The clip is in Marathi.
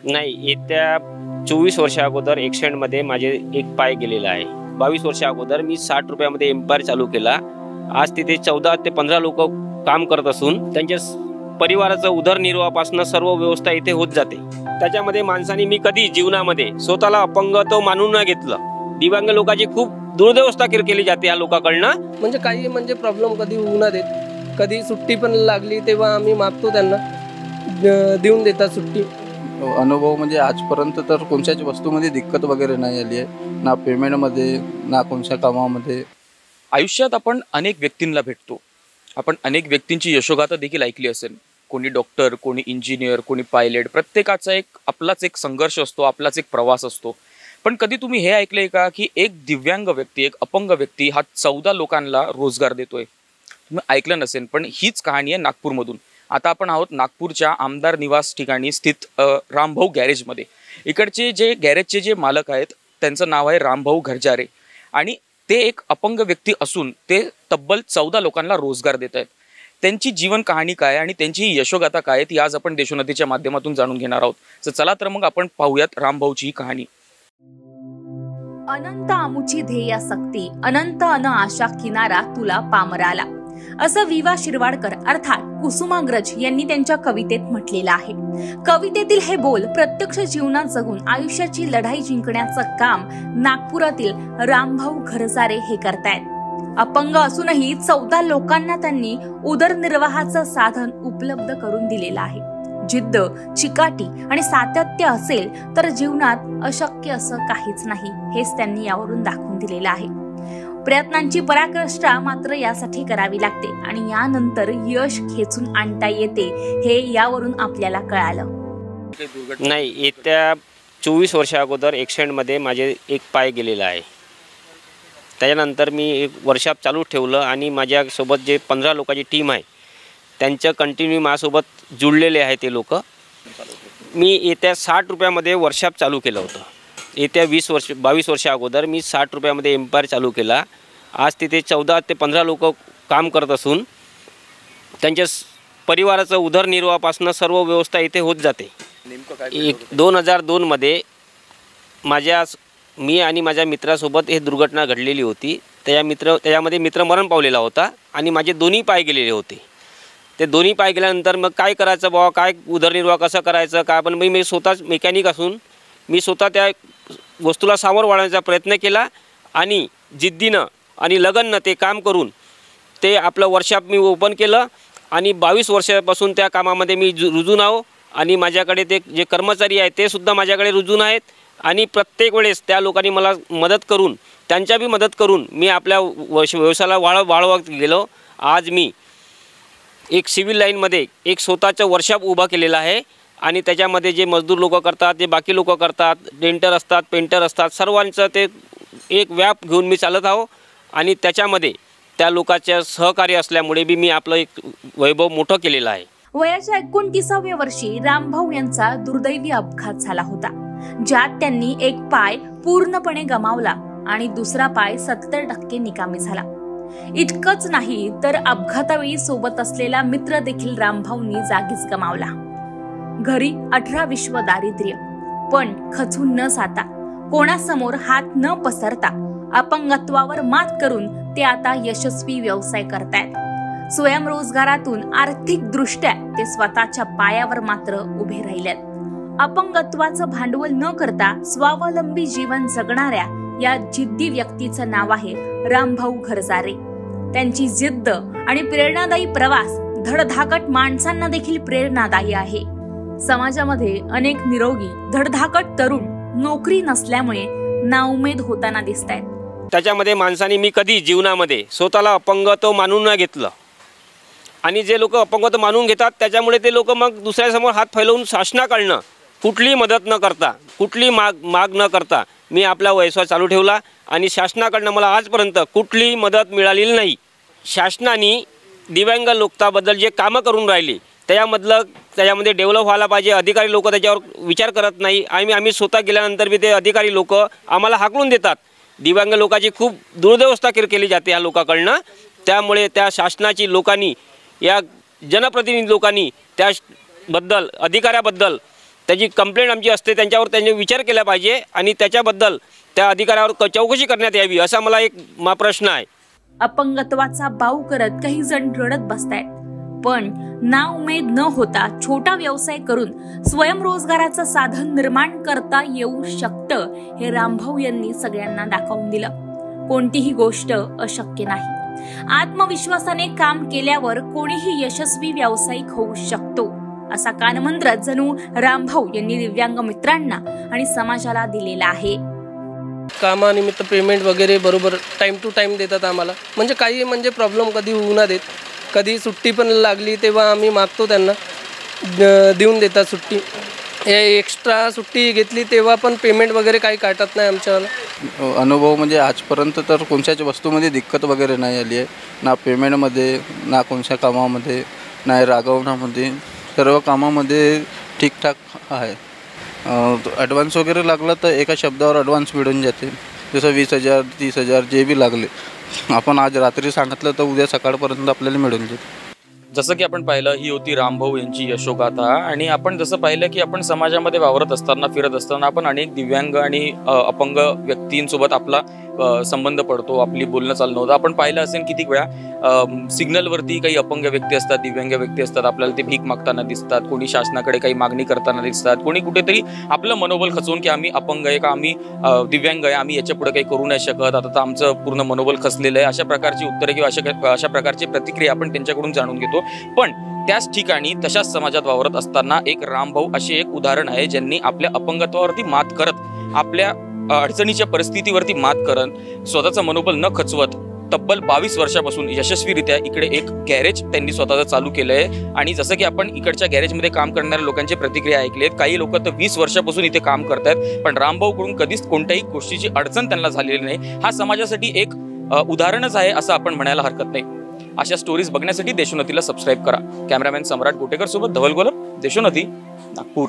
नाही, येत्या 24 वर्षा अगोदर ॲक्सिडेंटमध्ये माझे एक पाय गेलेला आहे। 22 वर्षा अगोदर मी 60 रुपयामध्ये एम्पायर चालू केला। आज तिथे 14 ते 15 लोक काम करत असून त्यांच्या परिवाराचं उदरनिर्वाहापासून सर्व व्यवस्था इथे होत जाते। त्याच्यामध्ये माणसाने मी कधी जीवनामध्ये स्वतःला अपंग तो मानून न घेतलं। दिव्यांग लोकांची खूप दुर्दवस्था केली जाते या लोकांकडनं। म्हणजे काही म्हणजे प्रॉब्लेम कधी होऊ न देत, कधी सुट्टी पण लागली तेव्हा आम्ही मागतो त्यांना देऊन देतात सुट्टी। अनुभव म्हणजे आजपर्यंत तर कोणत्याच वस्तूमध्ये दिक्कत वगैरे नाही आली आहे, ना पेमेंटमध्ये ना कोणत्या कामामध्ये। आयुष्यात आपण अनेक व्यक्तींना भेटतो, आपण अनेक व्यक्तींची यशोगाथा देखील ऐकली असेल। कोणी डॉक्टर, कोणी इंजिनियर, कोणी पायलट, प्रत्येकाचा आपलाच एक संघर्ष असतो, आपलाच एक प्रवास असतो। पण कधी तुम्ही हे ऐकलंय का की एक दिव्यांग व्यक्ती, एक अपंग व्यक्ती हा 14 लोकांना रोजगार देतोय? तुम्ही ऐकलं नसेल, पण हीच कहाणी आहे नागपूरमधून। आता आपण आहोत नागपूरच्या आमदार निवास ठिकाणी स्थित रामभाऊ गॅरेजमध्ये। इकडचे जे गॅरेजचे जे मालक आहेत त्यांचं नाव आहे रामभाऊ घरजारे आणि ते एक अपंग व्यक्ती असून ते तब्बल 14 लोकांना रोजगार देत आहेत। त्यांची जीवन कहाणी काय आणि त्यांची यशोगाथा काय ती आज आपण देशोन्नतीच्या माध्यमातून जाणून घेणार आहोत। तर चला तर मग आपण पाहूयात रामभाऊची ही कहाणी। अनंत आमुची ध्येयासक्ती, अनंत अन आशा किनारा तुला पामराला, असं विवा शिरवाडकर अर्थात कुसुमाग्रज यांनी त्यांच्या कवितेत म्हटलेलं आहे। कवितेतील हे बोल प्रत्यक्ष जीवनात जगून आयुष्याची लढाई जिंकण्याचं काम नागपुरातील रामभाऊ घरजारे हे करतायत। अपंग असूनही 14 लोकांना त्यांनी उदरनिर्वाहाचं साधन उपलब्ध करून दिलेलं आहे। जिद्द, चिकाटी आणि सातत्य असेल तर जीवनात अशक्य असं काहीच नाही, हेच त्यांनी यावरून दाखवून दिलेलं आहे। प्रयत्नांची पराकाष्ठा मात्र यासाठी करावी लागते आणि यानंतर यश खेचून आणता येते, हे यावरून आपल्याला कळालं। नाही, येत्या 24 वर्षा अगोदर ॲक्सिडेंटमध्ये माझे एक पाय गेलेला आहे। त्याच्यानंतर मी एक वर्कशॉप चालू ठेवलं आणि माझ्यासोबत जे 15 लोकांची टीम आहे त्यांचं कंटिन्यू माझ्यासोबत जुळलेले आहे ते लोक। मी येत्या 60 रुपयामध्ये वर्कशॉप चालू केलं होतं। येत्या 22 वर्षा अगोदर मी 60 रुपयामध्ये एम्पायर चालू केला। आज तिथे 14 ते 15 लोक काम करत असून त्यांच्या परिवाराचं उदरनिर्वाहापासून सर्व व्यवस्था इथे होत जाते। 2002 मध्ये मी आणि माझ्या मित्रासोबत हे दुर्घटना घडलेली होती। त्याच्यामध्ये मित्र मरण पावलेला होता आणि माझे दोन्ही पाय गेलेले होते। ते दोन्ही पाय गेल्यानंतर मग काय करायचं बाबा, काय उदरनिर्वाह कसं करायचं काय, पण मी स्वतःच मेकॅनिक असून मी स्वतः त्या वस्तूला सामोर वाढवण्याचा प्रयत्न केला आणि जिद्दीनं आणि लगननं ते काम करून ते आपलं वर्कशॉप मी ओपन केलं आणि 22 वर्षापासून त्या कामामध्ये मी रुजून आहो आणि माझ्याकडे ते जे कर्मचारी आहेत ते सुद्धा माझ्याकडे रुजून आहेत आणि प्रत्येक वेळेस त्या लोकांनी मला मदत करून त्यांच्या बी मदत करून मी आपल्या व्यवसायाला वाढवत गेलो। आज मी एक सिव्हिल लाईनमध्ये एक स्वतःचं वर्कशॉप उभा केलेला आहे आणि त्याच्यामध्ये जे मजदूर लोक करतात, जे बाकी लोक करतात, डेंटर असतात, पेंटर असतात, सर्वांचं ते एक व्याप घेऊन मी चालत आहो आणि त्याच्यामध्ये त्या लोकांच्या सहकार्य असल्यामुळे बी मी आपलं एक वैभव मोठं केलेलं आहे। वयाच्या 29व्या वर्षी रामभाऊ यांचा दुर्दैवी अपघात झाला होता, ज्यात त्यांनी एक पाय पूर्णपणे गमावला आणि दुसरा पाय 70% निकामी झाला। इतकंच नाही तर अपघातावेळी सोबत असलेला मित्र देखील रामभाऊंनी जागीच गमावला। घरी 18 विश्व दारिद्र्य, पण खचून न जाता, कोणासमोर हात न पसरता अपंगत्वावर मात करून ते आता यशस्वी व्यवसाय करतायत। स्वयंरोजगारातून आर्थिक दृष्ट्या ते स्वतःच्या पायावर मात्र उभे राहिलेत। अपंगत्वाचं भांडवल न करता स्वावलंबी जीवन जगणाऱ्या या जिद्दी व्यक्तीचं नाव आहे रामभाऊ घरजारे। त्यांची जिद्द आणि प्रेरणादायी प्रवास धडधाकट माणसांना देखील प्रेरणादायी आहे। समाजामध्ये अनेक निरोगी धडधाकट तरुण नोकरी नसल्यामुळे नाउमेद होताना दिसतायत। त्याच्यामध्ये माणसाने मी कधी जीवनामध्ये स्वतःला अपंग तो मानून न घेतलं आणि जे लोक अपंग तो मानून घेतात त्याच्यामुळे ते लोक मग दुसऱ्यासमोर हात फैलवून शासनाकडनं कुठलीही मदत न करता, कुठली माग न करता मी आपला व्यवसाय चालू ठेवला आणि शासनाकडनं मला आजपर्यंत कुठलीही मदत मिळालेली नाही। शासनाने दिव्यांग लोकांबद्दल जे कामं करून राहिली त्याच्यामध्ये डेव्हलप व्हायला पाहिजे। अधिकारी लोक त्याच्यावर विचार करत नाही। आम्ही स्वतः गेल्यानंतर बी ते अधिकारी लोक आम्हाला हाकलून देतात। दिव्यांग लोकांची खूप दुर्दवस्था केली जाते या लोकांकडनं। त्यामुळे त्या शासनाची लोकांनी, या जनप्रतिनिधी लोकांनी त्याबद्दल, अधिकाऱ्याबद्दल त्याची कंप्लेंट आमची असते, त्यांच्यावर त्यांनी विचार केला पाहिजे आणि त्याच्याबद्दल त्या अधिकाऱ्यावर चौकशी करण्यात यावी असा मला एक प्रश्न आहे. अपंगत्वाचा बाऊ करत काही जण रडत बसतायत, पण ना उमेद न होता छोटा व्यवसाय करून स्वयंरोजगाराचं साधन निर्माण करता येऊ शकतं हे रामभाऊ यांनी सगळ्यांना दाखवून दिलं. कोणतीही गोष्ट अशक्य नाही. आत्मविश्वासाने काम केल्यावर कोणीही यशस्वी व्यावसायिक होऊ शकतो असा कानमंत्र जणू रामभाऊ यांनी दिव्यांग मित्रांना आणि समाजाला दिलेला आहे. कामानिमित्त पेमेंट वगैरे बरोबर टाईम टू टाईम देतात आम्हाला. म्हणजे काही म्हणजे प्रॉब्लेम कधी होऊ ना देत. कधी सुट्टी पण लागली तेव्हा आम्ही मागतो त्यांना, देऊन देतात सुट्टी. एक्स्ट्रा सुट्टी घेतली तेव्हा पण पेमेंट वगैरे काही काटत नाही आमच्यावाला. अनुभव म्हणजे आजपर्यंत तर कोणत्याच वस्तूमध्ये दिक्कत वगैरे नाही आली आहे, ना पेमेंटमध्ये, ना कोणत्या कामामध्ये, नाही रागवण्यामध्ये. सर्व कामामध्ये ठीकठाक आहे. ॲडव्हान्स वगैरे लागला तर एका शब्दावर ॲडव्हान्स मिळून जाते. जसं 20,000 30,000 जे बी लागले, आपण आज रात्री सांगितलं तर उद्या सकाळपर्यंत आपल्याला मिळून जाईल. जसं की आपण पाहिलं, ही होती रामभाऊ यांची यशोगाथा. आणि आपण जसं पाहिलं की आपण समाजामध्ये वावरत असताना, फिरत असताना आपण अनेक दिव्यांग आणि अपंग व्यक्तींसोबत आपला संबंध पडतो, आपली बोलणं चालणं होतं. आपण पाहिलं असेल किती वेळा सिग्नलवरती काही अपंग व्यक्ती असतात, दिव्यांग व्यक्ती असतात, आपल्याला ते भीक मागताना दिसतात, कोणी शासनाकडे काही मागणी करताना दिसतात, कोणी कुठेतरी आपलं मनोबल खचवून की आम्ही अपंग आहे, का आम्ही दिव्यांग आहे, आम्ही याच्या पुढे काही करू नाही शकत, आता तर आमचं पूर्ण मनोबल खचलेलं आहे, अशा प्रकारची उत्तरे किंवा अशा प्रकारची प्रतिक्रिया आपण त्यांच्याकडून जाणून घेतो. पण त्याच ठिकाणी तशाच समाजात वावरत असताना एक रामभाऊ असे एक उदाहरण आहे, ज्यांनी आपल्या अपंगत्वावरती मात करत, आपल्या अडचणीच्या परिस्थितीवरती मात करत, स्वतःचं मनोबल न खचवत तब्बल 22 वर्षापासून यशस्वीरित्या इकडे एक गॅरेज त्यांनी स्वतःचं चालू केलंय. आणि जसं की आपण इकडच्या गॅरेजमध्ये काम करणाऱ्या लोकांची प्रतिक्रिया ऐकलीत, काही लोक तर 20 वर्षापासून इथे काम करतायत, पण रामभाऊकडून कधीच कोणत्याही गोष्टीची अडचण त्यांना झालेली नाही. हा समाजासाठी एक उदाहरणच आहे असं आपण म्हणायला हरकत नाही. अशा स्टोरीज बघण्यासाठी देशोन्नतीला सबस्क्राईब करा. कॅमेरामॅन सम्राट गोटेकर सोबत धवल गोलप, देशोन्नती, नागपूर.